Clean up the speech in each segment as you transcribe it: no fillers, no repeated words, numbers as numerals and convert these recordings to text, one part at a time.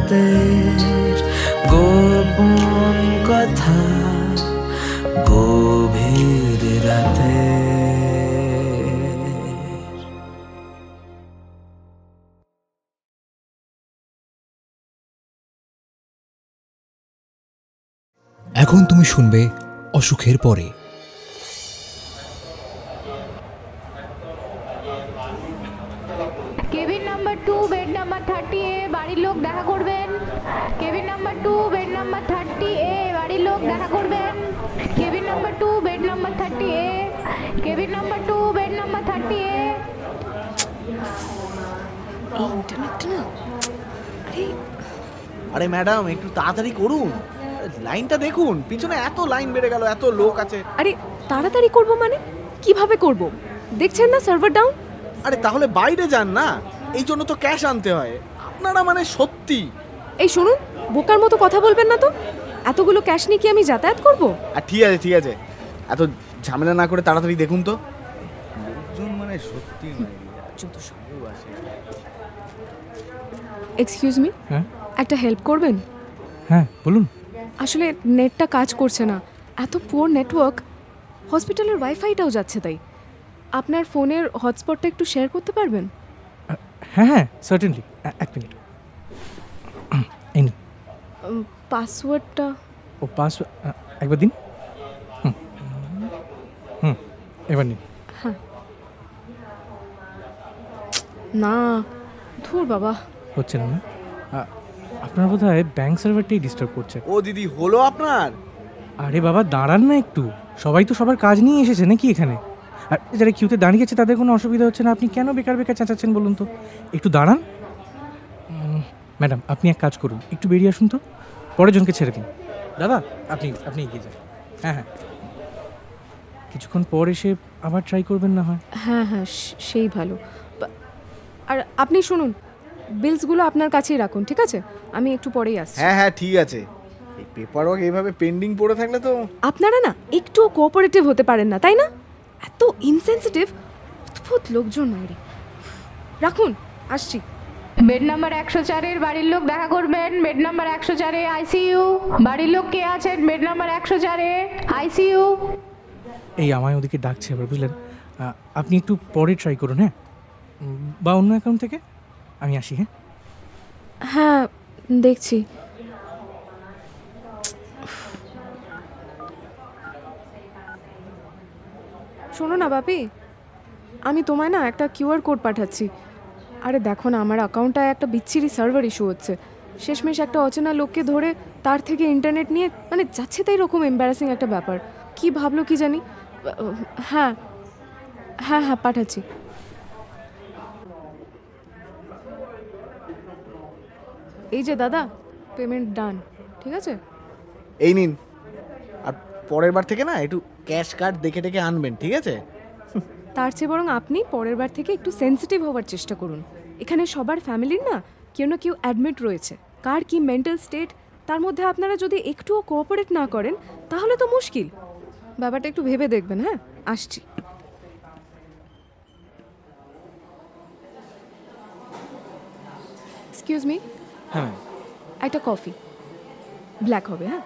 রাতের গোপন কথা, গভীর রাতে। এখন তুমি শুনবে অসুখের পরে। Cabin number 2 bed number 30A বাড়ির লোক দেখা করবেন। Cabin number 2 bed number 30A বাড়ির লোক দেখা করবেন। Cabin number 2 bed number 30A, cabin number 2 bed number 30A। এই ইন্টারনেটটা না, আরে ম্যাডাম একটু তাড়াতাড়ি করুন, লাইনটা দেখুন, পিছনে এত লাইন বেড়ে গেল, এত লোক আছে। আরে তাড়াতাড়ি করব মানে কিভাবে করব? দেখছেন না সার্ভার ডাউন। আরে তাহলে বাইরে যান না, এই জন্য তো ক্যাশ আনতে হয়। আপনারা মানে সত্যি। এই শুনুন, বোকার মতো কথা বলবেন না তো। এতগুলো ক্যাশ নিয়ে কি আমি যাতায়াত করব? আর ঠিক আছে ঠিক আছে, এত ঝামেলা না করে তাড়াতাড়ি দেখুন তো। লোকজন মানে সত্যি যত সব। আসে। এক্সকিউজ মি, হ্যাঁ একটা হেল্প করবেন? হ্যাঁ বলুন। আসলে নেটটা কাজ করছে না, এত পুয়ার নেটওয়ার্ক, হসপিটালের ওয়াইফাইটাও যাচ্ছে। তাই আপনার ফোনের হটস্পটটা একটু শেয়ার করতে পারবেন? হ্যাঁ হ্যাঁ সার্টেনলি, এক মিনিট। এই নিন। পাসওয়ার্ডটা? ও পাসওয়ার্ড একবার দিন। হুম হুম এবার নিন। হ্যাঁ। না ধুর বাবা, হচ্ছে না না? আপনার বোধ হয় ব্যাঙ্ক সার্ভারটাই ডিস্টার্ব করছে। ও দিদি হলো আপনার? আরে বাবা দাঁড়ান না একটু, সবাই তো সবার কাজ নিয়ে এসেছে নাকি এখানে? আর যারা কিউতে দাঁড়িয়ে আছে তাদের কোনো অসুবিধা হচ্ছে না, আপনি কেন বেকার বেকার চেঁচাচ্ছেন বলুন তো? একটু দাঁড়ান। ম্যাডাম আপনি এক কাজ করুন, একটু বেরিয়ে আসুন তো, পরের জনকে ছেড়ে দিন। দাদা আপনি আপনি এগিয়ে যান। হ্যাঁ হ্যাঁ, কিছুক্ষণ পর এসে আবার ট্রাই করবেন না হয়। হ্যাঁ হ্যাঁ সেই ভালো। আর আপনি শুনুন, বিলসগুলো আপনার কাছেই রাখুন, ঠিক আছে? আমি একটু পরেই আসছি। হ্যাঁ হ্যাঁ ঠিক আছে। এই পেপার ওয়ার্ক এইভাবে পেন্ডিং পড়ে থাকলে তো। আপনারা না একটুও কোঅপারেটিভ হতে পারেন না, তাই না? এত ইনসেনসিটিভ, অদ্ভুত লোকজন বাইরে। রাখুন, আসছি। বেড নাম্বার 104-এর বাড়ির লোক দেখা করবেন। বেড নাম্বার 104-এ আইসিইউ। বাড়ির লোক কে আছেন বেড নাম্বার 104-এ? আইসিইউ। এই আমায় ওদিকে ডাকছে আবার, বুঝলেন? আপনি একটু পরে ট্রাই করুন, হ্যাঁ? বা অন্য অ্যাকাউন্ট থেকে। আমি আসি। হ্যাঁ হ্যাঁ দেখছি। শোনো না বাপি, আমি তোমায় না একটা কিউআর কোড পাঠাচ্ছি। আরে দেখো না, আমার অ্যাকাউন্টটায় একটা বিচ্ছিরি সার্ভার ইস্যু হচ্ছে। শেষমেশ একটা অচেনা লোককে ধরে তার থেকে ইন্টারনেট নিয়ে মানে যাচ্ছে তাই রকম এম্বারাসিং একটা ব্যাপার। কি ভাবলো কি জানি। হ্যাঁ হ্যাঁ হ্যাঁ পাঠাচ্ছি। এই যে দাদা, পেমেন্ট ডান, ঠিক আছে? এই নিন। আর পরের বার থেকে না একটু ক্যাশ কার্ড দেখে দেখে আনবেন, ঠিক আছে? তার চেয়ে বরং আপনি পরের বার থেকে একটু সেন্সিটিভ হওয়ার চেষ্টা করুন। এখানে সবার ফ্যামিলির না কেউ না কেউ অ্যাডমিট রয়েছে। কার কি মেন্টাল স্টেট, তার মধ্যে আপনারা যদি একটুও কোঅপারেট না করেন তাহলে তো মুশকিল। ব্যাপারটা একটু ভেবে দেখবেন। হ্যাঁ আসছি। Excuse me. হ্যাঁ একটা কফি ব্ল্যাক হবে। হ্যাঁ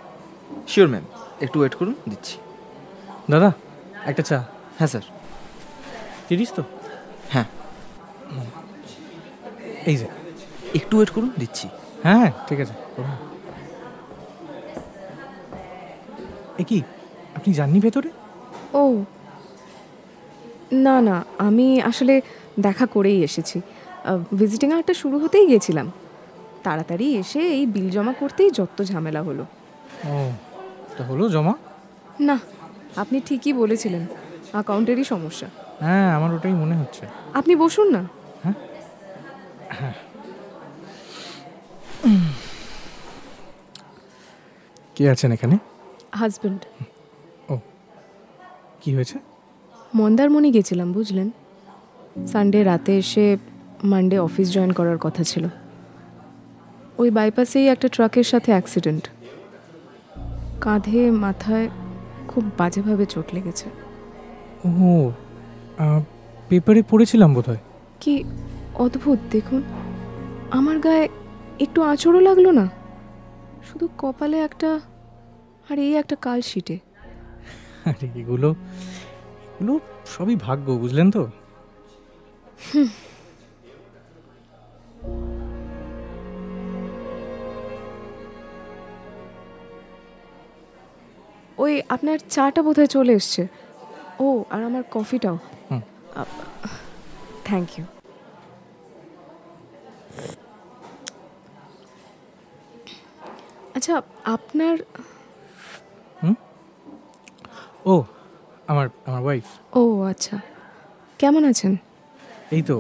শিওর ম্যাম, একটু ওয়েট করুন, দিচ্ছি। দাদা একটা চা। হ্যাঁ স্যার। 30 তো? হ্যাঁ এই যে, একটু ওয়েট করুন, দিচ্ছি। হ্যাঁ হ্যাঁ ঠিক আছে। এ কি, আপনি যাননি ভেতরে? ও না না, আমি আসলে দেখা করেই এসেছি। ভিজিটিং আওয়ারটা শুরু হতেই গেছিলাম। তাড়াতাড়ি এসে এই বিল জমা করতেই যত ঝামেলা হলো। ও তো হলো জমা? না, আপনি ঠিকই বলেছিলেন, অ্যাকাউন্টেরই সমস্যা। হ্যাঁ আমার ওটাই মনে হচ্ছে। আপনি বসুন না। হ্যাঁ হ্যাঁ। কে আছেন এখানে? হাজব্যান্ড। ও কি হয়েছে? মন্দারমণি গেছিলাম বুঝলেন। সানডে রাতে এসে মানডে অফিস জয়েন করার কথা ছিল। ওই বাইপাসেই একটা ট্রাকের সাথে অ্যাক্সিডেন্ট। কাঁধে মাথায় খুব বাজেভাবে চোট লেগেছে। ও পেপারে পড়েছিলাম বোধহয়। কি অদ্ভুত দেখুন, আমার গায়ে একটু আঁচড়ও লাগলো না? শুধু কপালে একটা, আর এই একটা কালশিটে। আরে এগুলো এগুলো সবই ভাগ্য, বুঝলেন তো? ওই আপনার চাটা বোধহয় চলে এসছে। ও, আর আমার কফিটাও। হুম। Thank you. আচ্ছা, আপনার ও, আমার আমার ওয়াইফ। ও আচ্ছা, কেমন আছেন? এই তো,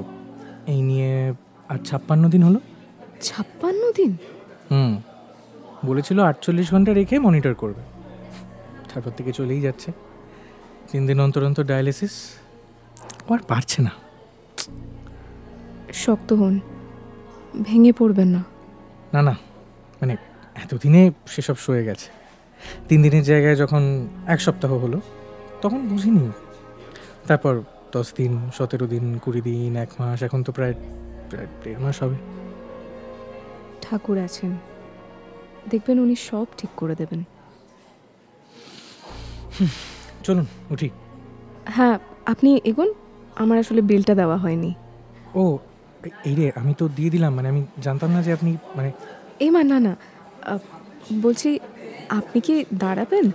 এই নিয়ে আর 56 দিন হলো। 56 দিন? বলেছিল 48 ঘন্টা রেখে মনিটর করবে, তারপর থেকে চলেই যাচ্ছে। 3 দিন অন্তর অন্তর ডায়ালিসিস। আর পারছে না। শক্ত হন, ভেঙে পড়বেন না। না না, মানে এতদিনে সেসব সয়ে গেছে। 3 দিনের জায়গায় যখন 1 সপ্তাহ হলো তখন বুঝিনি। তারপর 10 দিন, 17 দিন, 20 দিন, 1 মাস, এখন তো প্রায় 1.5 মাস হবে। ঠাকুর আছেন, দেখবেন উনি সব ঠিক করে দেবেন। চলুন উঠি। হ্যাঁ, আপনি এগোন, আমার আসলে বিলটা দেওয়া হয়নি। ও এই রে, আমি তো দিয়ে দিলাম, মানে আমি জানতাম না যে আপনি মানে। এই মা, না না, বলছি আপনি কি দাঁড়াবেন?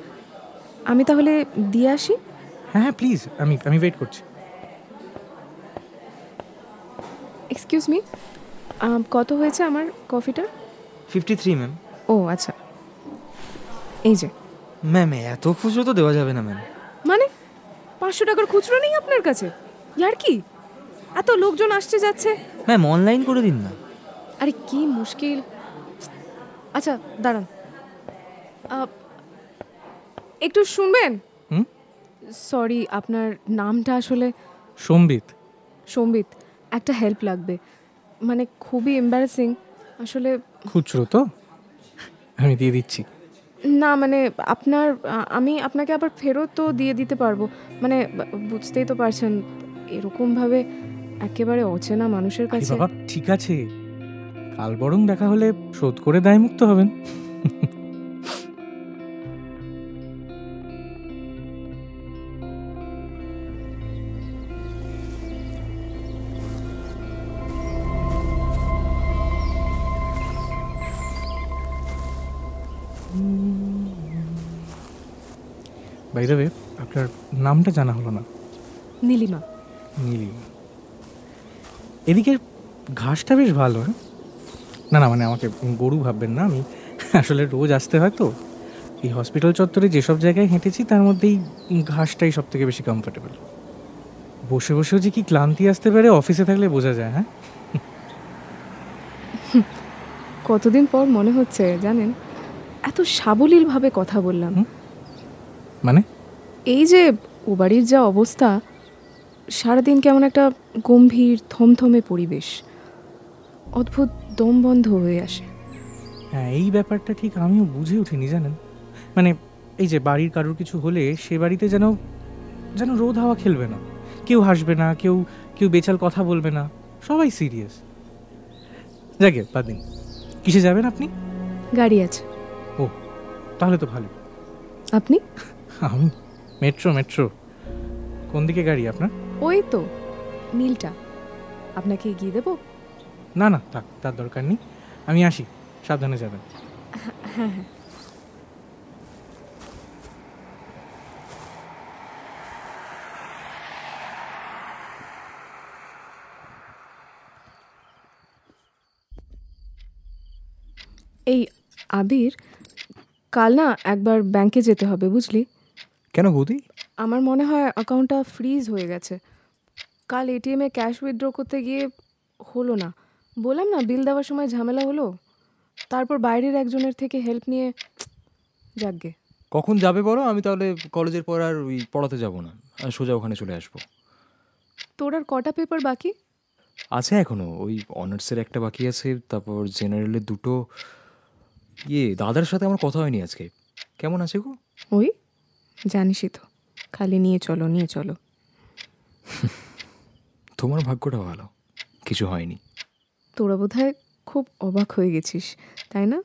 আমি তাহলে দিয়ে আসি। হ্যাঁ হ্যাঁ প্লিজ, আমি ওয়েট করছি। এক্সকিউজ মি, কত হয়েছে আমার কফিটা? 53 ম্যাম। ও আচ্ছা, এই যে। ম্যাম এত খুচরো তো দেওয়া যাবে না ম্যাম। মানে 500 টাকার খুচরো নেই আপনার কাছে? ইয়ার কি, এত লোকজন আসছে যাচ্ছে। ম্যাম অনলাইন করে দিন না। আরে কি মুশকিল। আচ্ছা দাঁড়ান, একটু শুনবেন? হুম। সরি, আপনার নামটা আসলে? সম্বিত। সম্বিত, একটা হেল্প লাগবে, মানে খুবই এম্বারাসিং আসলে। খুচরো তো আমি দিয়ে দিচ্ছি। না মানে আপনার, আমি আপনাকে আবার ফেরতও দিয়ে দিতে পারবো, মানে বুঝতেই তো পারছেন এরকমভাবে একেবারে অচেনা মানুষের আরে কাছে। বাবা ঠিক আছে, কাল বরং দেখা হলে শোধ করে দায়মুক্ত হবেন। বাই দ্য ওয়ে, আপনার নামটা জানা হলো না। নীলিমা। নীলিমা। এদিকের ঘাসটা বেশ ভালো। হ্যাঁ, না না, মানে আমাকে গরু ভাববেন না, আমি আসলে রোজ আসতে হয় তো। এই হসপিটাল চত্বরে যেসব জায়গায় হেঁটেছি তার মধ্যেই ঘাসটাই সব থেকে বেশি কমফোর্টেবল। বসে বসেও যে কি ক্লান্তি আসতে পারে অফিসে থাকলে বোঝা যায়। হ্যাঁ, কতদিন পর মনে হচ্ছে জানেন, এত সাবলীলভাবে কথা বললাম। মানে এই যে ও বাড়ির যা অবস্থা, সারাদিন কেমন একটা গম্ভীর থমথমে পরিবেশ, অদ্ভুত দম বন্ধ হয়ে আসে। হ্যাঁ, এই ব্যাপারটা ঠিক আমিও বুঝে উঠিনি জানেন। মানে এই যে বাড়ির কারোর কিছু হলে সে বাড়িতে যেন যেন রোদ হাওয়া খেলবে না, কেউ হাসবে না, কেউ কেউ বেচাল কথা বলবে না, সবাই সিরিয়াস। যাকে বাদ দিন, কিসে যাবেন আপনি? গাড়ি আছে। ও তাহলে তো ভালো। আপনি? আমি মেট্রো। মেট্রো কোন দিকে গাড়ি আপনার? ওই তো নীলটা, আপনাকে এগিয়ে দেবো? না না থাক, তার দরকার নেই, আমি আসি, সাবধানে যাবেন। হ্যাঁ হ্যাঁ। এই আবির, কাল না একবার ব্যাংকে যেতে হবে বুঝলি? কেন বৌদি? আমার মনে হয় অ্যাকাউন্টটা ফ্রিজ হয়ে গেছে। কাল এটিএমে ক্যাশ উইথড্র করতে গিয়ে হলো না, বললাম না বিল দেওয়ার সময় ঝামেলা হলো। তারপর বাইরের একজনের থেকে হেল্প নিয়ে, যাকগে। কখন যাবে বলো, আমি তাহলে কলেজের পর আর ওই পড়াতে যাব না, আর সোজা ওখানে চলে আসবো। তোর আর কটা পেপার বাকি? আছে এখনো, ওই অনার্সের একটা বাকি আছে, তারপর জেনারেলের 2টো। দাদার সাথে আমার কথা হয়নি আজকে। কেমন আছে গো? ওই জানিসই তো, খালি নিয়ে চলো নিয়ে চলো। তোমার ভাগ্যটা ভালো, কিছু হয়নি। তোরা বোধহয় খুব অবাক হয়ে গেছিস তাই না?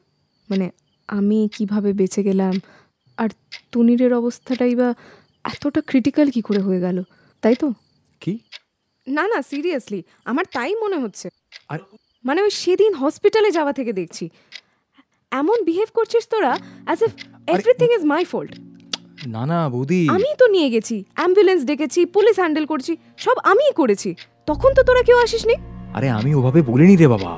মানে আমি কিভাবে বেঁচে গেলাম, আর তুনিরের অবস্থাটাই বা এতটা ক্রিটিক্যাল কি করে হয়ে গেল, তাই তো? কি? না না, সিরিয়াসলি আমার তাই মনে হচ্ছে। আর মানে ওই সেদিন হসপিটালে যাওয়া থেকে দেখছি এমন বিহেভ করছিস তোরা, as if everything is my fault. না না বৌদি, আমি তো নিয়ে গেছি, অ্যাম্বুলেন্স ডেকেছি, পুলিশ হ্যান্ডেল করছি, সব আমিই করেছি। তখন তো তোরা কেউ আসিসনি। আরে আমি ওভাবে বলিনি রে বাবা।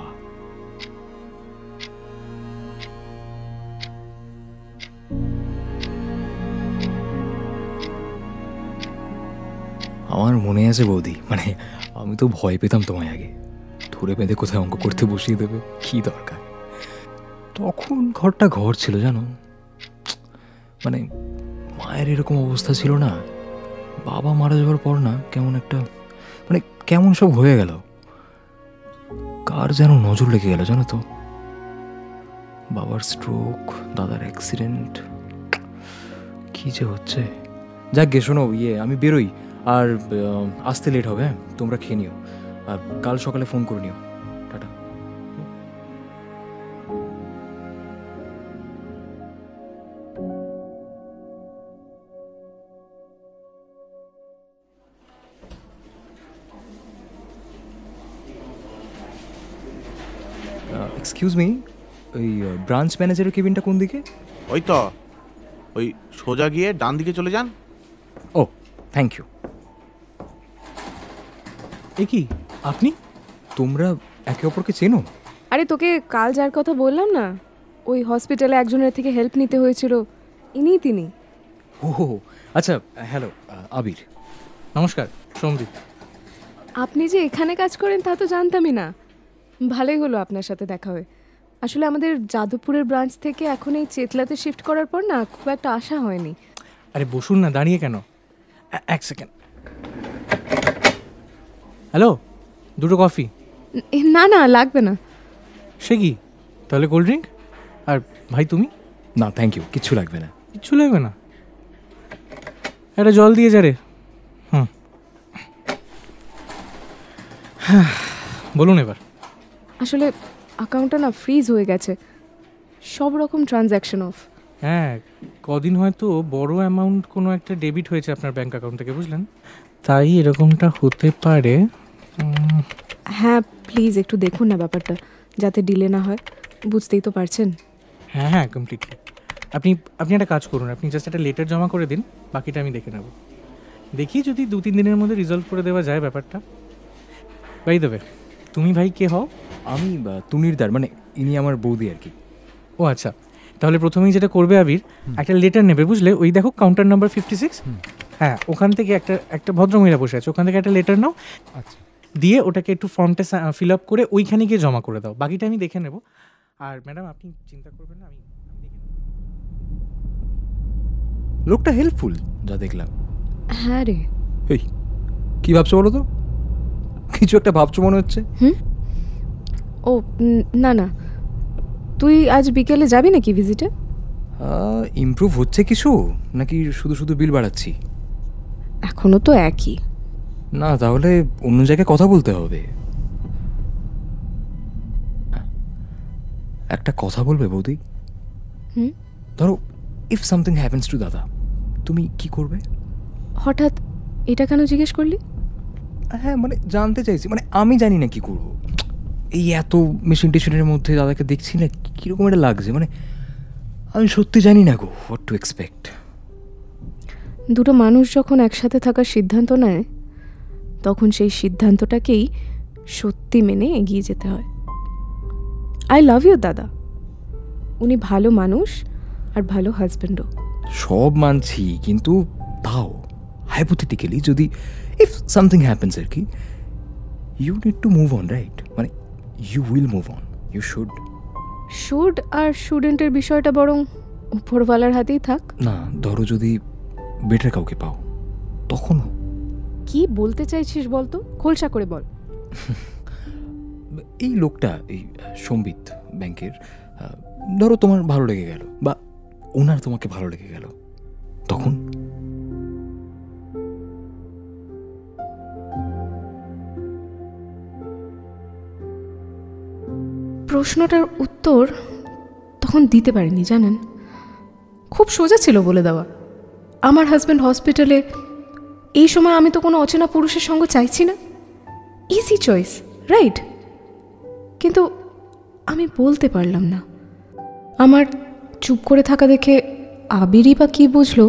আমার মনে আছে বৌদি, মানে আমি তো ভয় পেতাম তোমায় আগে, ধরে বেঁধে কোথায় অঙ্ক করতে বসিয়ে দেবে, কি দরকার। তখন ঘরটা ঘর ছিল জানো, মানে মায়ের এরকম অবস্থা ছিল না, বাবা মারা যাওয়ার পর না কেমন একটা, মানে কেমন সব হয়ে গেল, কার যেন নজর লেগে গেল জানো তো। বাবার স্ট্রোক, দাদার অ্যাক্সিডেন্ট, কি যে হচ্ছে। যাক গে শোনো, আমি বেরোই, আর আসতে লেট হবে। হ্যাঁ, তোমরা খেয়ে নিও, আর কাল সকালে ফোন করে নিও। টাটা। এক্সকিউজ মি, ওই ব্রাঞ্চ ম্যানেজারের কেবিনটা কোন দিকে? ওই তো, ওই সোজা গিয়ে ডান দিকে চলে যান। ও, থ্যাংক ইউ। এ কি আপনি? তোমরা একে অপরকে চেনো? আরে তোকে কাল যার কথা বললাম না, ওই হসপিটালে একজনের থেকে হেল্প নিতে হয়েছিল, ইনিই তিনি। ও আচ্ছা, হ্যালো আবির। নমস্কার, সমদীপ। আপনি যে এখানে কাজ করেন তা তো জানতামই না। ভালোই হলো আপনার সাথে দেখা হয়ে। আসলে আমাদের যাদবপুরের ব্রাঞ্চ থেকে এখন এই চেতলাতে শিফট করার পর না খুব একটা আশা হয়নি। আরে বসুন না, দাঁড়িয়ে কেন? এক সেকেন্ড। হ্যালো, দুটো কফি। না না, লাগবে না। সে কি, তাহলে কোল্ড ড্রিঙ্ক? আর ভাই তুমি? না থ্যাংক ইউ, কিচ্ছু লাগবে না। কিচ্ছু লাগবে না? একটা জল দিয়ে যা রে। হুম, বলুন এবার। আসলে অ্যাকাউন্টটা না ফ্রিজ হয়ে গেছে, সব রকম ট্রানজ্যাকশন অফ। হ্যাঁ, কদিন হয়তো বড় অ্যামাউন্ট কোনো একটা ডেবিট হয়েছে আপনার ব্যাংক অ্যাকাউন্ট থেকে, বুঝলেন? তাই এরকমটা হতে পারে। হ্যাঁ প্লিজ একটু দেখুন না ব্যাপারটা, যাতে ডিলে না হয়, বুঝতেই তো পারছেন। হ্যাঁ হ্যাঁ, কমপ্লিটলি। আপনি আপনি একটা কাজ করুন, আপনি জাস্ট একটা লেটার জমা করে দিন, বাকিটা আমি দেখে নেব। দেখি যদি 2-3 দিনের মধ্যে রিজলভ করে দেওয়া যায় ব্যাপারটা। বাই দেবে, তুমি ভাই কে হও? আমি তুনিরদার, মানে ইনি আমার বৌদি আর কি। ও আচ্ছা, তাহলে প্রথমেই যেটা করবে আবির, একটা লেটার নেবে, বুঝলে? ওই দেখো কাউন্টার নাম্বার 56, হ্যাঁ ওখান থেকে একটা ভদ্রমহিলা বসে আছে, ওখান থেকে একটা লেটার নাও। আচ্ছা, দিয়ে ওটাকে একটু ফর্মটা ফিল আপ করে ওইখানে গিয়ে জমা করে দাও, বাকিটা আমি দেখে নেব। আর ম্যাডাম আপনি চিন্তা করবেন না, আমি দেখে নেব। লোকটা হেল্পফুল যা দেখলাম। হ্যাঁ রে। এই কি ভাবছো বলো তো? কিছু একটা ভাবছো মনে হচ্ছে। ও না না, তুই আজ বিকেলে যাবি নাকি ভিজিটে? ইমপ্রুভ হচ্ছে কিছু, নাকি শুধু শুধু বিল বাড়াচ্ছি? এখনো তো একই। না, তাহলে অন্য জায়গায় কথা বলতে হবে। একটা কথা বলবে বৌদি? হুম? ধরো ইফ সামথিং হ্যাপেন্স টু দাদা, তুমি কি করবে? হঠাৎ এটা কেন জিজ্ঞেস করলি? হ্যাঁ মানে জানতে চাইছি, মানে আমি জানি না কি করবো। এই এত মেশিন টেশিনের মধ্যে দাদাকে দেখছি না, কীরকম একটা লাগছে, মানে আমি সত্যি জানি না গো হোয়াট টু এক্সপেক্ট। দুটো মানুষ যখন একসাথে থাকার সিদ্ধান্ত নেয়, তখন সেই সিদ্ধান্তটাকেই সত্যি মেনে এগিয়ে যেতে হয়। আই লাভ ইউ দাদা, উনি ভালো মানুষ আর ভালো হাজব্যান্ডও। সব মানছি, কিন্তু তাও হাইপোথেটিক্যালি যদি ইফ সামথিং হ্যাপেন্স আর কি, you need to move on, right? মানে you will move on, you should. Should আর শুডেন্টের বিষয়টা বরং উপরওয়ালার হাতেই থাক। না, ধরো যদি বেটার কাউকে পাও তখনও। কি বলতে চাইছিস বলতো, খোলসা করে বল। এই লোকটা, এই সম্বিত ব্যাংকের, ধরো তোমার ভালো লেগে গেল, বা ওনার তোমাকে ভালো লেগে গেল, তখন? প্রশ্নটার উত্তর তখন দিতে পারিনি জানেন। খুব সোজা ছিল বলে দেওয়া, আমার হাজব্যান্ড হসপিটালে, এই সময় আমি তো কোনো অচেনা পুরুষের সঙ্গ চাইছি না। Easy choice, right? কিন্তু আমি বলতে পারলাম না। আমার চুপ করে থাকা দেখে আবিরই বা কী বুঝলো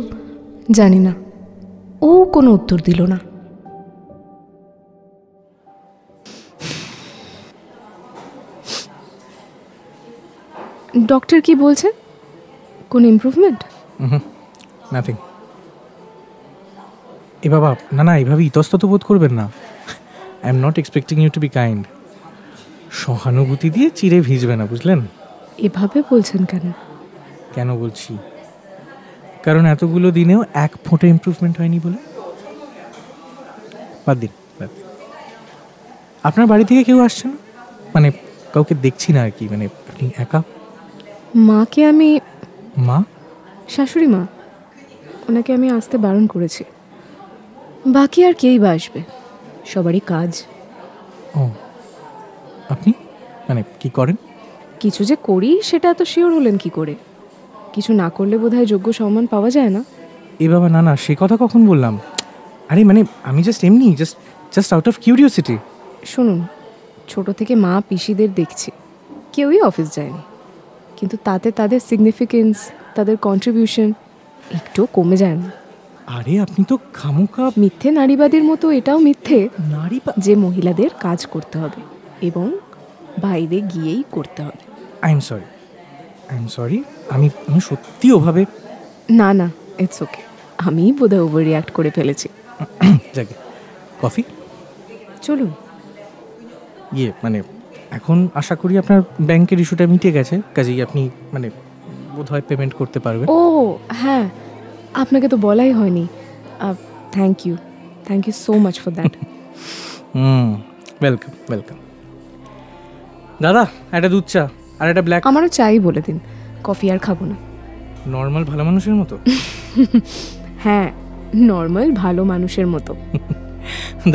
জানি না, ও কোনো উত্তর দিল না। ডক্টর কি বলছে? কোন ইমপ্রুভমেন্ট? নাথিং। এ বাবা, না না, এভাবে ইতস্তত বোধ করবেন না। I am not expecting you to be kind. সহানুভূতি দিয়ে চিড়ে ভিজবে না, বুঝলেন? এভাবে বলছেন কেন? কেন বলছি? কারণ এতগুলো দিনেও এক ফোঁটা ইমপ্রুভমেন্ট হয়নি বলে। বাদ দিন, বাদ দিন। আপনার বাড়ি থেকে কেউ আসছে না? মানে কাউকে দেখছি না আর কি, মানে আপনি একা? মাকে আমি, মা? শাশুড়ি মা, ওনাকে আমি আসতে বারণ করেছি। বাকি আর কেই বা আসবে, সবারই কাজ। ও, আপনি মানে কি করেন? কিছু যে করি সেটা এত শিওর হলেন কি করে? কিছু না করলে বোধহয় যোগ্য সম্মান পাওয়া যায় না। এ বাবা, না না, সে কথা কখন বললাম? আরে মানে আমি জাস্ট এমনি, জাস্ট আউট অফ কিউরিওসিটি। শুনুন, ছোট থেকে মা পিসিদের দেখছি, কেউই অফিস যায়নি, কিন্তু তাতে তাদের সিগনিফিকেন্স, তাদের কন্ট্রিবিউশন একটু কমে যায় না। আরে আপনি তো খামোকা মিথ্যে নারীবাদীর মতো এটাও মিথ্যে নারী। যে মহিলাদের কাজ করতে হবে এবং বাইরে গিয়েই করতে হবে। আই এম সরি, আমি সত্যি ওভাবে। না না, ইটস ওকে, আমি বোধহয় ওভার রিয়াক্ট করে ফেলেছি। যাকে কফি চলুন। মানে এখন আশা করি আপনার ব্যাংকের ইস্যুটা মিটে গেছে, কাজেই আপনি মানে বোধহয় পেমেন্ট করতে পারবেন। ও হ্যাঁ, আপনাকে তো বলাই হয়নি। Thank you so much for that. Welcome. দাদা, একটা দুধ চা আর একটা ব্ল্যাক। আমারও চাই বলে দিন, কফি আর খাবো না। নর্মাল ভালো মানুষের মতো? হ্যাঁ, নর্মাল ভালো মানুষের মতো।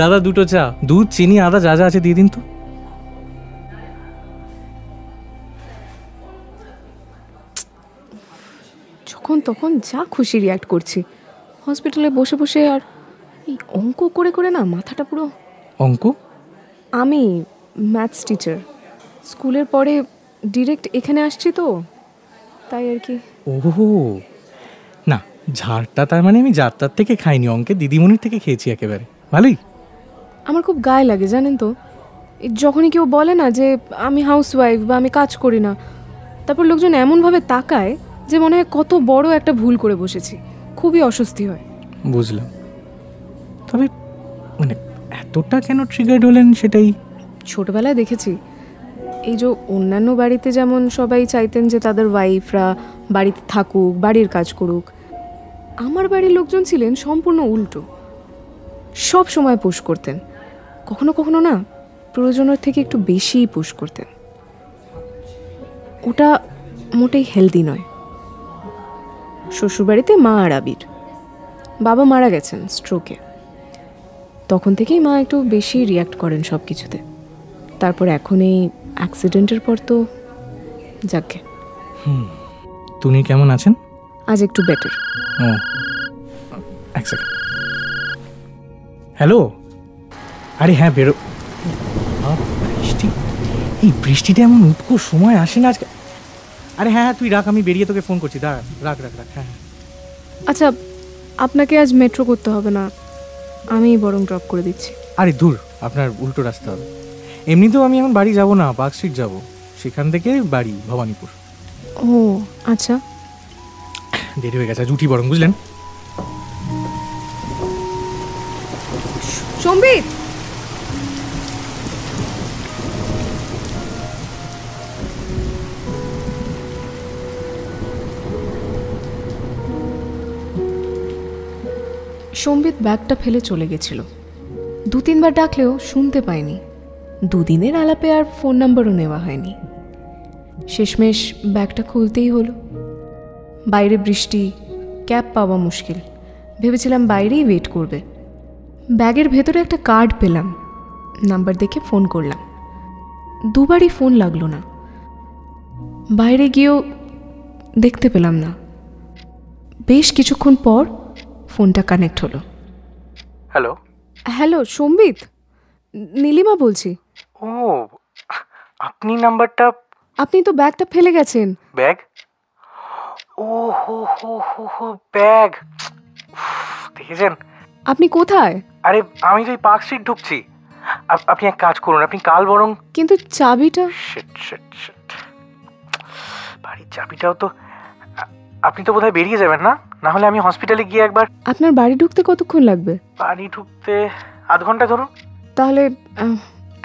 দাদা, দুটো চা, দুধ, চিনি, আদা, যা যা আছে দিয়ে দিন তো। যখন তখন যা খুশি রিয়াক্ট করছি, হসপিটালে বসে বসে, আর এই অঙ্ক করে করে না মাথাটা পুরো। অঙ্ক? আমি ম্যাথস টিচার, স্কুলের পরে ডিরেক্ট এখানে আসছি তো, তাই আর কি। ওহো না, ঝাড়টা তার মানে আমি যাত্রার থেকে খাইনি, অঙ্কে দিদিমণির থেকে খেয়েছি একেবারে। ভালোই। আমার খুব গায়ে লাগে জানেন তো, যখনই কেউ বলে না যে আমি হাউসওয়াইফ বা আমি কাজ করি না, তারপর লোকজন এমনভাবে তাকায় যে মনে হয় কত বড় একটা ভুল করে বসেছি, খুবই অস্বস্তি হয়। বুঝলাম, তবে মানে এতটা কেন ট্রিগার্ড হলেন সেটাই। ছোটবেলায় দেখেছি, এই যে অন্যান্য বাড়িতে যেমন সবাই চাইতেন যে তাদের ওয়াইফরা বাড়িতে থাকুক, বাড়ির কাজ করুক, আমার বাড়ির লোকজন ছিলেন সম্পূর্ণ উল্টো। সব সময় পুশ করতেন, কখনো কখনো না প্রয়োজনের থেকে একটু বেশিই পুশ করতেন। ওটা মোটেই হেলদি নয়। শ্বশুরবাড়িতে মা আর আবির, বাবা মারা গেছেন স্ট্রোকে, তখন থেকেই মা একটু বেশি রিয়াক্ট করেন সব কিছুতে। তারপর এখন এই অ্যাক্সিডেন্টের পর তো যাকে। তুমি কেমন আছেন? আজ একটু বেটার। ও, এক সেকেন্ড। হ্যালো। আরে হ্যাঁ, বেরো। বৃষ্টি, এই বৃষ্টিটা এমন উৎকো সময় আসে না আজকে। আরে হ্যাঁ, তুই রাখ, আমি বেরিয়ে তোকে ফোন করছি। দাঁড়া, রাখ। হ্যাঁ। আচ্ছা, আপনাকে আজ মেট্রো করতে হবে না, আমি বরং ড্রপ করে দিচ্ছি। আরে দূর, আপনার উল্টো রাস্তা হবে। এমনিতেও আমি এখন বাড়ি যাব না, পার্ক স্ট্রিট যাব, সেখান থেকে বাড়ি ভবানীপুর। ও আচ্ছা, দেরি হয়ে গেছে, জুটি বরং, বুঝলেন? সম্বিত, সম্বিত ব্যাগটা ফেলে চলে গেছিল। 2-3 বার ডাকলেও শুনতে পাইনি। 2 দিনের আলাপে আর ফোন নাম্বারও নেওয়া হয়নি। শেষমেশ ব্যাগটা খুলতেই হলো। বাইরে বৃষ্টি, ক্যাব পাওয়া মুশকিল, ভেবেছিলাম বাইরেই ওয়েট করবে। ব্যাগের ভেতরে একটা কার্ড পেলাম, নাম্বার দেখে ফোন করলাম। 2বারই ফোন লাগলো না। বাইরে গিয়েও দেখতে পেলাম না। বেশ কিছুক্ষণ পর ফোনটা কানেক্ট হলো। হ্যালো। হ্যালো সম্বিত, নীলিমা বলছি। ও, আপনি নাম্বারটা? আপনি তো ব্যাগটা ফেলে গেছেন। ব্যাগ? ও হো হো হো হো, ব্যাগ দেখেছেন? আপনি কোথায়? আরে আমি তো এই পার্ক স্ট্রিট ঢুকছি। আপনি এক কাজ করুন, আপনি কাল বরং। কিন্তু চাবিটা? শিট শিট শিট, বাড়ির চাবিটাও তো। আপনি তো বোধহয় বেরিয়ে যাবেন না? না হলে আমি হসপিটালে গিয়ে একবার। আপনার বাড়ি ঢুকতে কতক্ষণ লাগবে? বাড়ি ঢুকতে আধ ঘন্টা ধরুন। তাহলে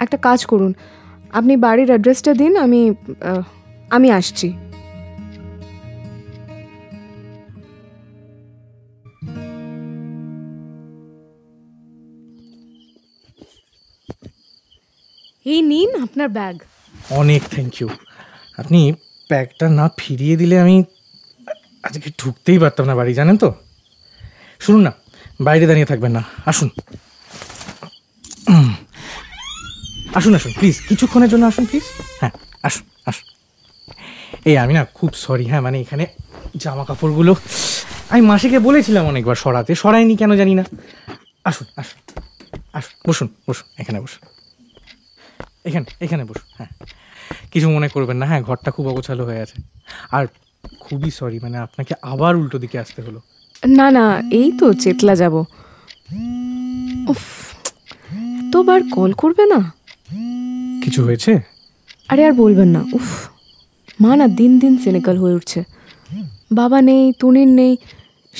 একটা কাজ করুন, আপনি বাড়ির অ্যাড্রেসটা দিন, আমি আসছি। এই নিন আপনার ব্যাগ। অনেক থ্যাংক ইউ। আপনি ব্যাগটা না ফিরিয়ে দিলে আমি আজকে ঢুকতেই পারতাম না বাড়ি, জানেন তো। শুনুন না, বাইরে দাঁড়িয়ে থাকবেন না, আসুন আসুন আসুন প্লিজ, কিছুক্ষণের জন্য আসুন প্লিজ। হ্যাঁ আসুন আসুন। এই আমি না খুব সরি, হ্যাঁ মানে এখানে জামা কাপড়গুলো আমি মাসিকে বলেছিলাম অনেকবার সরাতে, সরাইনি কেন জানি না। আসুন আসুন আসুন, বসুন বসুন, এখানে বসুন, এখানে বসুন। হ্যাঁ কিছু মনে করবেন না, হ্যাঁ ঘরটা খুব অগোছালো হয়ে আছে। আর খুবই সরি, মানে আপনাকে আবার উল্টো দিকে আসতে হলো। না না, এই তো চেতলা যাব। উফ, এতবার কল করবে না। কিছু হয়েছে? আরে আর বলবেন না। উফ, মা না দিন দিন সিনিক্যাল হয়ে উঠছে। বাবা নেই, তুনির নেই,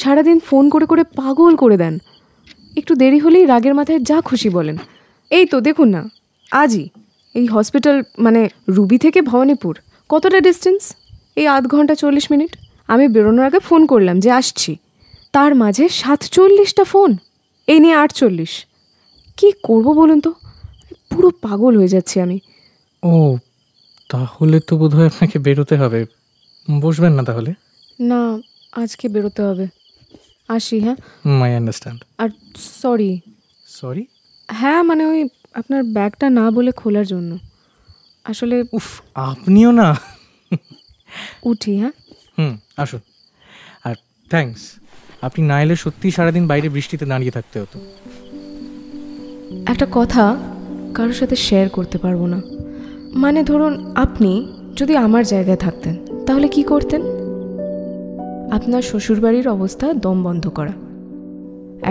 সারাদিন ফোন করে করে পাগল করে দেন। একটু দেরি হলেই রাগের মাথায় যা খুশি বলেন। এই তো দেখুন না, আজই এই হসপিটাল মানে রুবি থেকে ভবানীপুর কতটা ডিস্টেন্স? এই আধ ঘন্টা 40 মিনিট। আমি বেরোনোর আগে ফোন করলাম যে আসছি, তার মাঝে 47টা ফোন, এই নিয়ে 48। কি করব বলুন তো, পুরো পাগল হয়ে যাচ্ছি আমি। ও, তাহলে তো বোধহয় আপনাকে বেরোতে হবে। বসবেন না তাহলে? না, আজকে বেরোতে হবে। আসি। হ্যাঁ, আই আন্ডারস্ট্যান্ড। আর সরি। সরি? হ্যাঁ মানে ওই আপনার ব্যাগটা না বলে খোলার জন্য আসলে। উফ, আপনিও না। উঠি। হ্যাঁ আসুন। আর থ্যাঙ্কস, আপনি না এলে সত্যি সারাদিন বাইরে বৃষ্টিতে দাঁড়িয়ে থাকতে হতো। একটা কথা কারোর সাথে শেয়ার করতে পারবো না। মানে ধরুন আপনি যদি আমার জায়গায় থাকতেন তাহলে কি করতেন? আপনার শ্বশুরবাড়ির অবস্থা দম বন্ধ করা,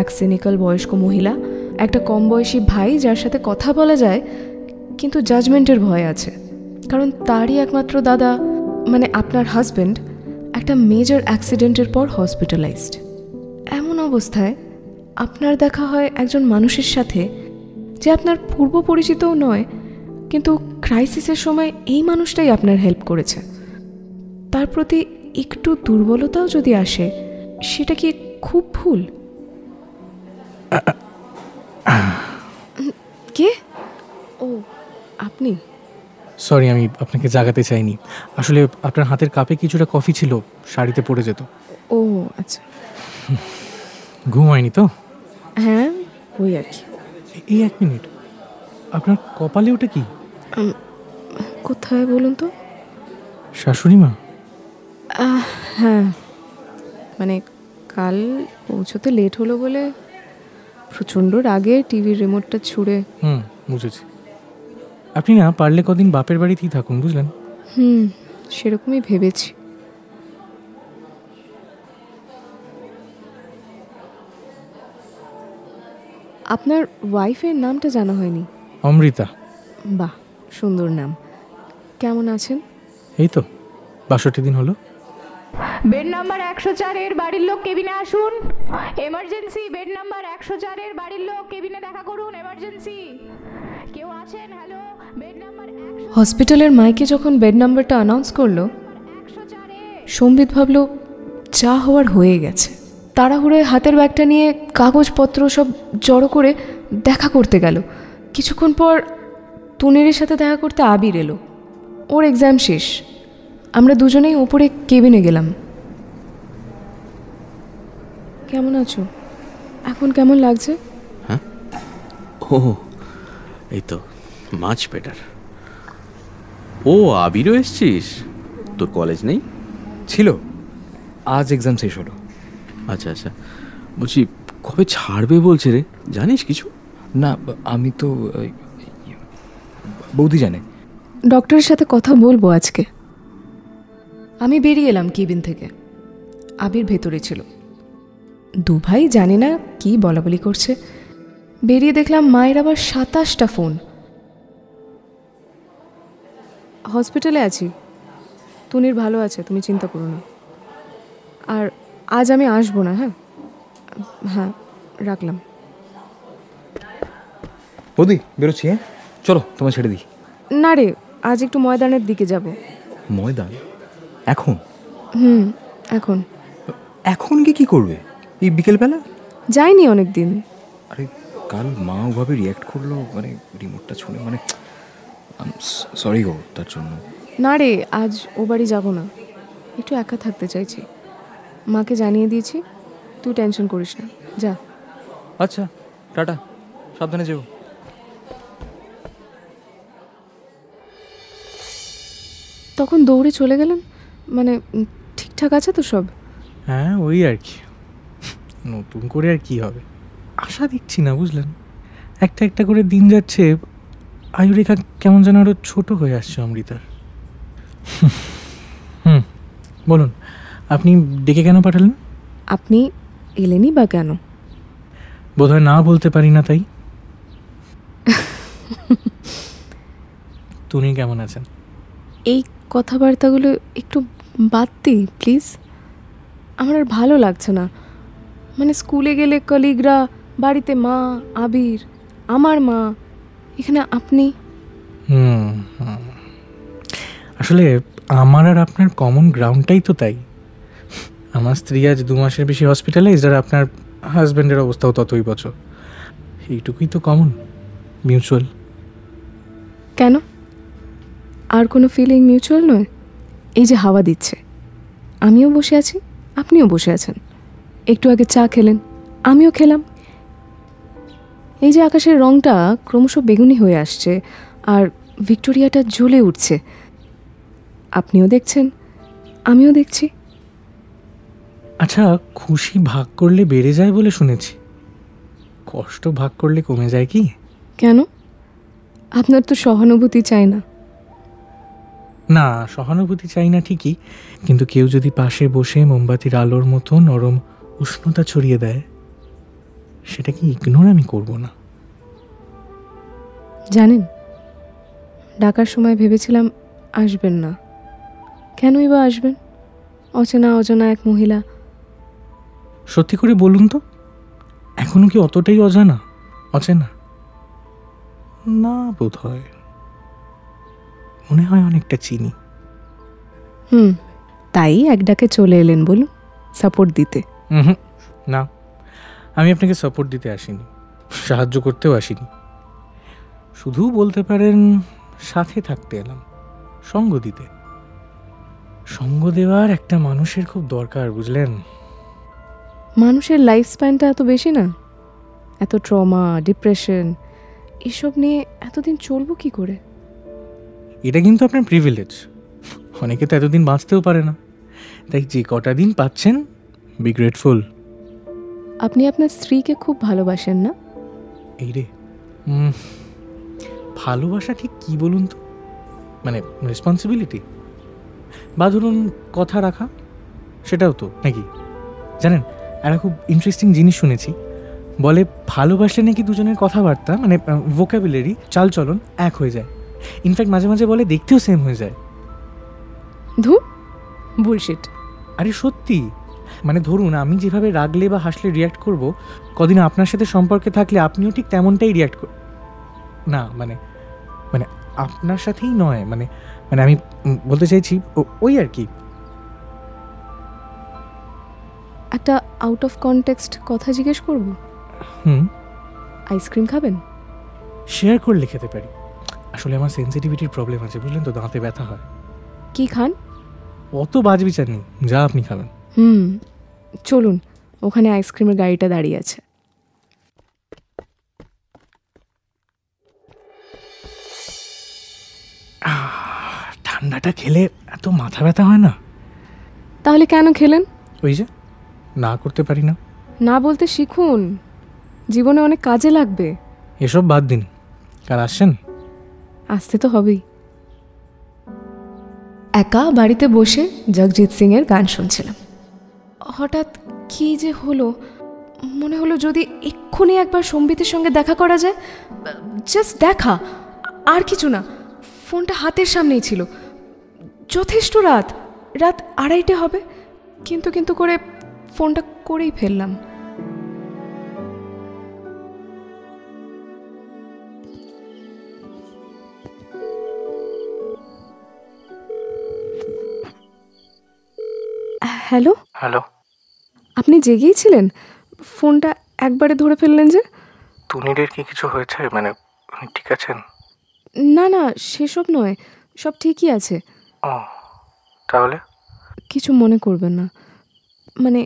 এক সিনিক্যাল বয়স্ক মহিলা, একটা কম বয়সী ভাই যার সাথে কথা বলা যায় কিন্তু জাজমেন্টের ভয় আছে, কারণ তারই একমাত্র দাদা মানে আপনার হাজব্যান্ড একটা মেজর অ্যাক্সিডেন্টের পর হসপিটালাইজড। এমন অবস্থায় আপনার দেখা হয় একজন মানুষের সাথে যে আপনার পূর্ব পরিচিতও নয়, কিন্তু ক্রাইসিসের সময় এই মানুষটাই আপনার হেল্প করেছে। তার প্রতি একটু দুর্বলতাও যদি আসে, সেটা কি খুব ভুল? কে? ও আপনি? সরি, আমি আপনাকে জাগাতে চাইনি। আসলে আপনার হাতের কাপে কিছুটা কফি ছিল, শাড়িতে পড়ে যেত। ও আচ্ছা। ঘুম হয়নি তো? হ্যাঁ ওই আর কি। এই 1 মিনিট, আপনার কপালে ওটা কি? কোথায় বলুন তো? শাশুড়ি মা? হ্যাঁ মানে কাল পৌঁছতে লেট হলো বলে প্রচণ্ড রাগে টিভির রিমোটটা ছুঁড়ে। বুঝেছি। আপনি না পারলে কদিন বাপের বাড়িতেই থাকুন, বুঝলেন? সেরকমই ভেবেছি। আপনার ওয়াইফের নামটা জানা হয়নি। অমৃতা। বাহ, সুন্দর নাম। কেমন আছেন? এই তো 62 দিন হলো। বেড নাম্বার 104 এর বাড়ির লোক কেবিনে আসুন। এমার্জেন্সি, বেড নাম্বার 104 এর বাড়ির লোক কেবিনে দেখা করুন। এমার্জেন্সি, কেউ আছেন? Hello, bed number 104। হসপিটালের মাইকে যখন বেড নাম্বারটা অ্যানাউন্স করলো, সম্বিত ভাবল যা হওয়ার হয়ে গেছে। তাড়াহুড়োয় হাতের ব্যাগটা নিয়ে কাগজপত্র সব জড়ো করে দেখা করতে গেল। কিছুক্ষণ পর তুনিরের সাথে দেখা করতে আবির এলো। ওর এক্সাম শেষ। আমরা দুজনেই ওপরে কেবিনে গেলাম। কেমন আছো? এখন কেমন লাগছে? হ্যাঁ, ও এই তো মাচ বেটার। ও আবিরও এসছিস? তোর কলেজ নেই? ছিল, আজ এক্সাম শেষ হলো। আচ্ছা আচ্ছা, বলছি কবে ছাড়বে বলছে রে, জানিস কিছু? না, আমি তো বৌদি জানে। ডক্টরের সাথে কথা বলবো আজকে। আমি বেরিয়ে এলাম কেবিন থেকে, আবির ভেতরে ছিল। দু ভাই জানি না কি বলাবলি করছে। বেরিয়ে দেখলাম মায়ের আবার 27টা ফোন। হসপিটালে আছি, তুনির ভালো আছে, তুমি চিন্তা করো না। আর আজ আমি আসবো না। হ্যাঁ হ্যাঁ, রাখলাম। বৌদি বেরোচ্ছি, হ্যাঁ চলো তোমায় ছেড়ে দিই। না রে, আজ একটু ময়দানের দিকে যাব। ময়দান? এখন? এখন। এখন গিয়ে কি করবে এই বিকেলবেলা? যাইনি অনেক দিন। আরে কাল মা ওভাবে রিয়্যাক্ট করলো, মানে রিমোটটা ছুঁড়ে, মানে সরি গো তার জন্য। না রে, আজ ও বাড়ি যাবো না, একটু একা থাকতে চাইছি। মাকে জানিয়ে দিয়েছি, তুই টেনশন করিস না, যা। আচ্ছা টাটা, সাবধানে যেও। তখন দৌড়ে চলে গেলেন, মানে ঠিকঠাক আছে তো সব? হ্যাঁ ওই আর কি, নতুন করে আর কি হবে, আশা দেখছি না বুঝলেন। একটা একটা করে দিন যাচ্ছে, আয়ুরেখা কেমন যেন আরও ছোট হয়ে আসছে অমৃতার। বলুন, আপনি ডেকে কেন পাঠালেন? আপনি এলেনই বা কেন? বোধহয় না বলতে পারি না তাই। তুমি কেমন আছেন? এই কথাবার্তাগুলো একটু বাদ দিই প্লিজ, আমার আর ভালো লাগছে না। মানে স্কুলে গেলে কলিগরা, বাড়িতে মা, আবির, আমার মা, এখানে আপনি। আসলে আমার আর আপনার কমন গ্রাউন্ডটাই তো তাই। আমার স্ত্রী আজ 2 মাসের বেশি হসপিটালাইজড, আর আপনার হাজব্যান্ডের অবস্থাও ততই বছর। এইটুকুই তো কমন, মিউচুয়াল। কেন, আর কোনো ফিলিং মিউচুয়াল নয়? এই যে হাওয়া দিচ্ছে, আমিও বসে আছি, আপনিও বসে আছেন। একটু আগে চা খেলেন, আমিও খেলাম। এই যে আকাশের রংটা ক্রমশ বেগুনি হয়ে আসছে, আর ভিক্টোরিয়াটা জ্বলে উঠছে, আপনিও দেখছেন, আমিও দেখছি। আচ্ছা, খুশি ভাগ করলে বেড়ে যায় বলে শুনেছি, কষ্ট ভাগ করলে কমে যায় কি? কেন, আপনার তো সহানুভূতি চাই না? না, সহানুভূতি চাই না ঠিকই, কিন্তু কেউ যদি পাশে বসে মোমবাতির আলোর মতো নরম উষ্ণতা ছড়িয়ে দেয়, সেটা কি ইগনোর আমি করব না? জানেন, ডাকার সময় ভেবেছিলাম আসবেন না। কেনই বা আসবেন? অচেনা অজানা এক মহিলা। সত্যি করে বলুন তো, এখনো কি অতটাই অজানা, অচেনা? না বোধ হয়, মনে হয় অনেকটা চিনি। তাই এক ডাকে চলে এলেন বলুন, সাপোর্ট দিতে? না, আমি আপনাকে সাপোর্ট দিতে আসিনি, সাহায্য করতেও আসিনি। শুধু বলতে পারেন সাথে থাকতে এলাম, সঙ্গ দিতে। সঙ্গ দেওয়ার একটা মানুষের খুব দরকার, বুঝলেন? মানুষের লাইফ স্প্যানটা এত বেশি না? এত ট্রমা, ডিপ্রেশন, এসব নিয়ে এতদিন চলবো কি করে? এটা কিন্তু আপনার প্রিভিলেজ, অনেকে তো এতদিন বাঁচতেও পারে না। তাই যে কটা দিন পাচ্ছেন, বি গ্রেটফুল। আপনি আপনার স্ত্রীকে খুব ভালোবাসেন না? এই রে, ভালোবাসা ঠিক কি বলুন তো? মানে রেসপন্সিবিলিটি, বা ধরুন কথা রাখা, সেটাও তো নাকি? জানেন, একটা খুব ইন্টারেস্টিং জিনিস শুনেছি, বলে ভালোবাসলে নাকি দুজনের কথাবার্তা, মানে ভোকাবুলারি, চালচলন এক হয়ে যায়। ইনফ্যাক্ট মাঝে মাঝে বলে দেখতেও সেম হয়ে যায়। ধু, বুলশিট। আরে সত্যি, মানে ধরুন আমি যেভাবে রাগলে বা হাসলে রিয়্যাক্ট করব, কদিন আপনার সাথে সম্পর্কে থাকলে আপনিও ঠিক তেমনটাই রিয়্যাক্ট না, মানে মানে আপনার সাথেই নয়, মানে মানে আমি বলতে চাইছি ওই আর কি। একটা আউট অফ কনটেক্সট কথা জিজ্ঞেস করব? আইসক্রিম খাবেন? শেয়ার করলে খেতে পারি, আসলে আমার সেন্সিটিভিটির প্রবলেম আছে, বুঝলেন তো, দাঁতে ব্যথা হয়। কি খান? অত বাজবিচার নেই, যা আপনি খাবেন। চলুন, ওখানে আইসক্রিমের গাড়িটা দাঁড়িয়ে আছে। ঠান্ডাটা খেলে এত মাথা ব্যথা হয় না। তাহলে কেন খেলেন? ওই যে না করতে পারি না। না বলতে শিখুন, জীবনে অনেক কাজে লাগবে। এসব বাদ দিন, কাল আসছেন? আসতে তো হবেই। একা বাড়িতে বসে জগজিৎ সিংয়ের গান শুনছিলাম। হঠাৎ কি যে হলো, মনে হলো যদি এক্ষুনি একবার সম্বিতের সঙ্গে দেখা করা যায়। জাস্ট দেখা, আর কিছু না। ফোনটা হাতের সামনেই ছিল। যথেষ্ট রাত 2:30 হবে, কিন্তু করে ফোনটা করেই ফেললাম। হ্যালো হ্যালো, আপনি জেগেই ছিলেন? ফোনটা একবারে ধরে ফেললেন যে? তুনিরের কি কিছু হয়েছে? মানে উনি ঠিক আছেন? না না, সেসব নয়, সব ঠিকই আছে। ও, তাহলে? কিছু মনে করবেন না, মানে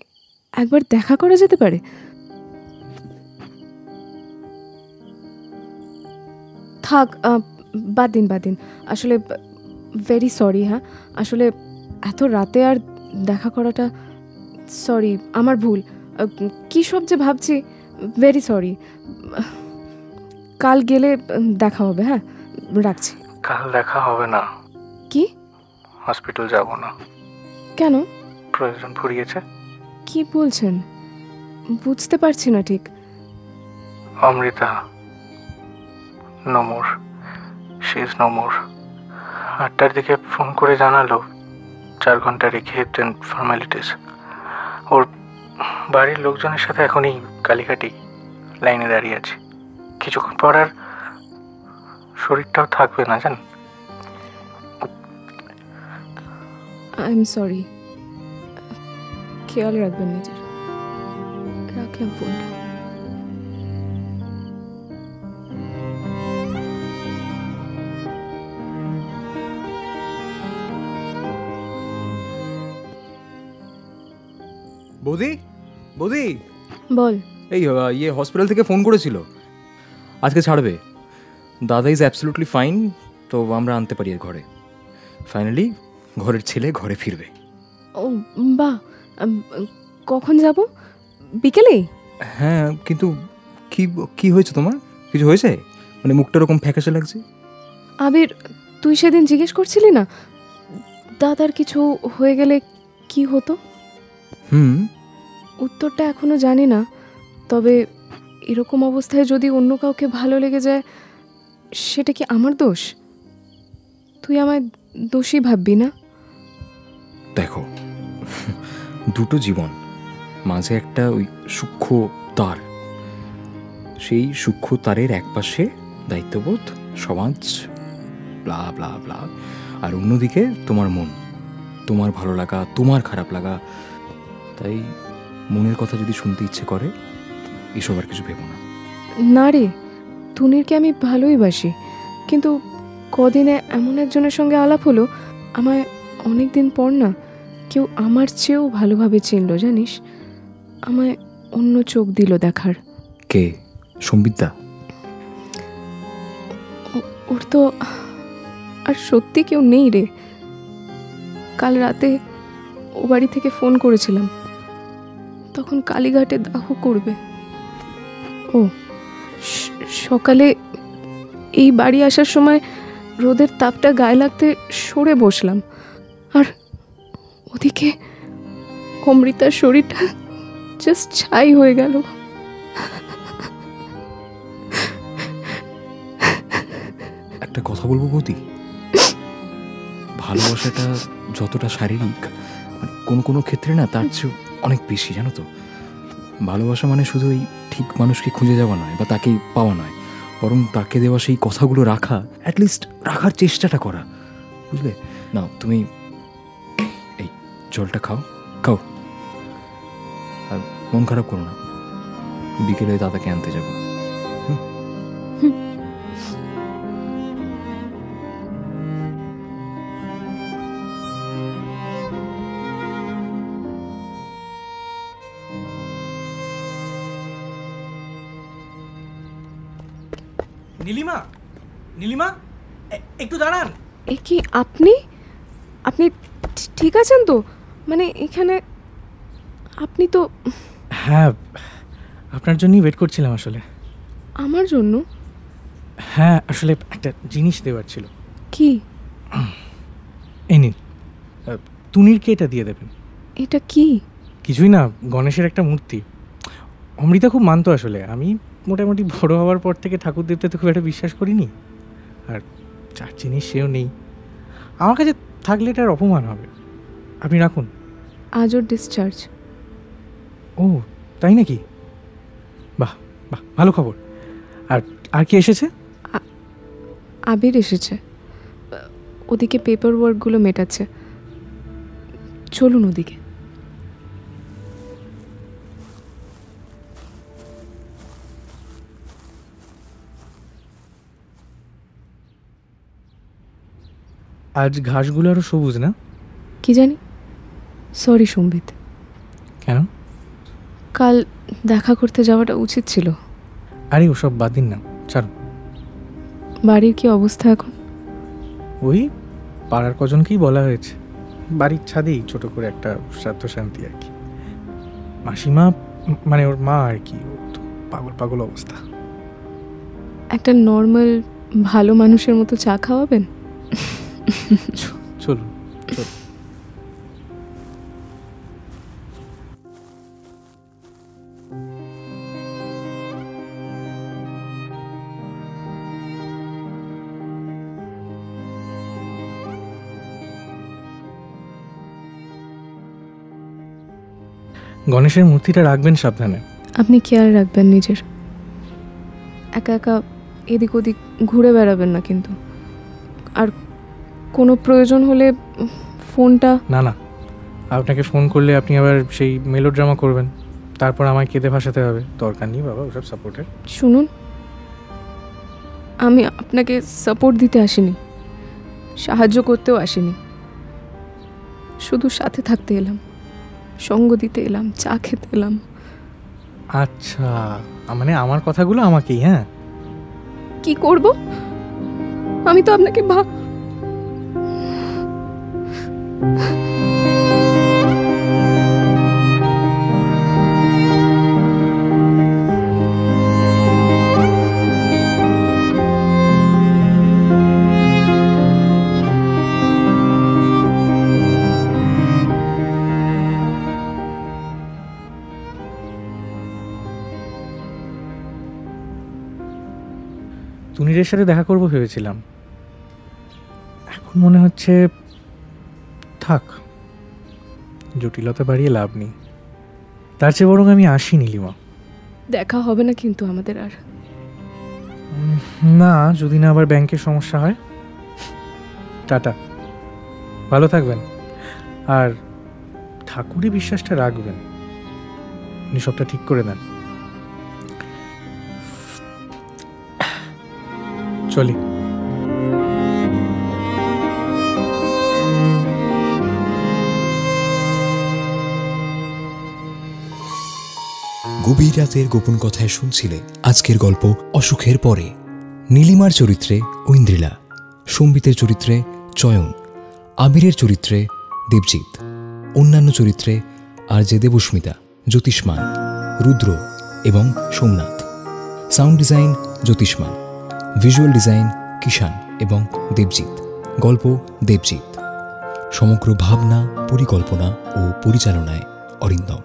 একবার দেখা করা যেতে পারে? থাক, বাদ দিন। আসলে ভেরি সরি। হ্যাঁ, আসলে এত রাতে আর দেখা করাটা, সরি, আমার ভুল। কী সব যে ভাবছি, ভেরি সরি। কাল গেলে দেখা হবে। হ্যাঁ, রাখছি। কাল দেখা হবে না। কি? হসপিটাল যাব না। কেন? প্রয়োজন ফুরিয়েছে। কি বলছেন? বুঝতে পারছি না ঠিক। Amrita normal, she is normal. 8টার দিকে ফোন করে জানালো 4 ঘন্টা রেখে দেন ফর্মালিটিস। ওর বাড়ির লোকজনের সাথে এখনই কালীঘাটি লাইনে দাঁড়িয়ে আছে। কিছুক্ষণ পর আর শরীরটাও থাকবে না, জান। I am sorry. খেয়াল রাখবেন নিজের। রাখলাম ফোনটা। বৌদি, বৌদি, বল। এই হসপিটাল থেকে ফোন করেছিল, আজকে ছাড়বে। দাদা ইজ অ্যাবসলিউটলি ফাইন, তো আমরা আনতে পারি এর ঘরে। ফাইনালি ঘরের ছেলে ঘরে ফিরবে। ও বাহ, কখন যাব? বিকেলেই? হ্যাঁ, কিন্তু কি কি হয়েছে তোমার? কিছু হয়েছে? মানে মুখটা এরকম ফ্যাকাশে লাগছে। আবির, তুই সেদিন জিজ্ঞেস করছিলি না দাদার কিছু হয়ে গেলে কি হতো? উত্তরটা এখনো জানি না, তবে এরকম অবস্থায় যদি অন্য কাউকে ভালো লেগে যায়, সেটা কি আমার দোষ? তুই আমায় দোষী ভাববি না? দেখো, দুটো জীবন, মাঝে একটা ওই সূক্ষ্ম তার, সেই সূক্ষ্ম তারের একপাশে দায়িত্ববোধ, সমাজ, ব্লা ব্লা ব্লা, আর অন্যদিকে তোমার মন, তোমার ভালো লাগা, তোমার খারাপ লাগা। তাই মনের কথা যদি শুনতে ইচ্ছে করে, এসব আর কিছু ভেবো না। না রে, তুনিরকে আমি ভালোই বাসি, কিন্তু কদিনে এমন একজনের সঙ্গে আলাপ হলো, আমায় অনেক দিন পর না কেউ আমার চেয়েও ভালোভাবে চিনল, জানিস? আমায় অন্য চোখ দিল দেখার। কে? সম্বিতদা? ওর তো আর সত্যি কেউ নেই রে। কাল রাতে ও বাড়ি থেকে ফোন করেছিলাম, তখন কালীঘাটে দাহ করবে। ও সকালে এই বাড়ি আসার সময় রোদের তাপটা গায়ে লাগতে সরে বসলাম, আর ওদিকে অমৃতার শরীরটা জাস্ট ছাই হয়ে গেল। একটা কথা বলবো বৌদি, ভালোবাসাটা যতটা শারীরিক, মানে কোনো ক্ষেত্রে না তার চেয়ে অনেক বেশি, জানো তো। ভালোবাসা মানে শুধু এই ঠিক মানুষকে খুঁজে যাওয়া নয়, বা তাকেই পাওয়া নয়, বরং তাকে দেওয়া সেই কথাগুলো রাখা, অ্যাটলিস্ট রাখার চেষ্টাটা করা, বুঝলে? নাও তুমি এই জলটা খাও, আর মন খারাপ করো না, বিকেলে দাদাকে আনতে যাবো। নীলিমা, একটু দাঁড়ান। এ কি আপনি? আপনি ঠিক আছেন তো? মানে এখানে আপনি তো... হ্যাঁ, আপনার জন্যই ওয়েট করছিলাম আসলে। আমার জন্য? হ্যাঁ, আসলে একটা জিনিস দেওয়ার ছিল। কি? এই নিন, তুনিরকে এটা দিয়ে দেবেন। এটা কি? কিছুই না, গণেশের একটা মূর্তি। অমৃতা খুব মানতো আসলে। আমি মোটামুটি বড় হওয়ার পর থেকে ঠাকুর দেবতাতে খুব একটা বিশ্বাস করিনি, আর যার জিনিস সেও নেই। আমার কাছে থাকলে এটার অপমান হবে। আপনি রাখুন। আজ ওর ডিসচার্জ। ও তাই নাকি? বাহ বাহ, ভালো খবর। আর আর কি এসেছে? আবির এসেছে, ওদিকে পেপার ওয়ার্কগুলো মেটাচ্ছে। চলুন ওদিকে। আজ ঘাসগুলো আরও সবুজ না? কি জানি, সরি সম্বিত। কেন? কাল দেখা করতে যাওয়াটা উচিত ছিল। আরে ওসব বাদ দিন না, ছাড়ুন। বাড়ির কি অবস্থা এখন? ওই পাড়ার কজনকেই বলা হয়েছে, বাড়ির ছাদেই ছোট করে একটা শ্রাদ্ধ শান্তি আর কি। মাসিমা মানে ওর মা আর কি, তো পাগল পাগল অবস্থা। একটা নর্মাল ভালো মানুষের মতো চা খাওয়াবেন? চলুন চলুন। গণেশের মূর্তিটা রাখবেন সাবধানে। আপনি খেয়াল রাখবেন নিজের। একা একা এদিক ওদিক ঘুরে বেড়াবেন না কিন্তু। আর কোনো প্রয়োজন হলে ফোনটা... না না, আপনাকে ফোন করলে আপনি আবার সেই মেলোড্রামা করবেন, তারপর আমায় কেঁদে ভাসাতে হবে। দরকার নেই বাবা ওসব সাপোর্টের। শুনুন, আমি আপনাকে সাপোর্ট দিতে আসিনি, সাহায্য করতেও আসিনি, শুধু সাথে থাকতে এলাম, সঙ্গ দিতে এলাম, চা খেতে এলাম। আচ্ছা, মানে আমার কথাগুলো আমাকেই? হ্যাঁ, কি করব? আমি তো আপনাকে তুনিরের সাথে দেখা করবো ভেবেছিলাম, এখন মনে হচ্ছে থাক, জটিলতা বাড়িয়ে লাভ নেই। তার চেয়ে বরং আমি আসি নীলিমা। দেখা হবে না কিন্তু আমাদের আর। না, যদি না আবার ব্যাংকের সমস্যা হয়। টাটা, ভালো থাকবেন। আর ঠাকুরে বিশ্বাসটা রাখবেন, উনি সবটা ঠিক করে দেন। চলি। গভীর রাতের গোপন কথায় শুনছিলে আজকের গল্প অসুখের পরে। নীলিমার চরিত্রে ঐন্দ্রিলা, সম্বিতের চরিত্রে চয়ন, আবিরের চরিত্রে দেবজিৎ, অন্যান্য চরিত্রে আরজে দেবস্মিতা, জ্যোতিষ্মান, রুদ্র এবং Somnath. Sound design Jyotishman, visual design Kishan এবং দেবজিৎ। গল্প দেবজিৎ। সমগ্র ভাবনা, পরিকল্পনা ও পরিচালনায় অরিন্দম।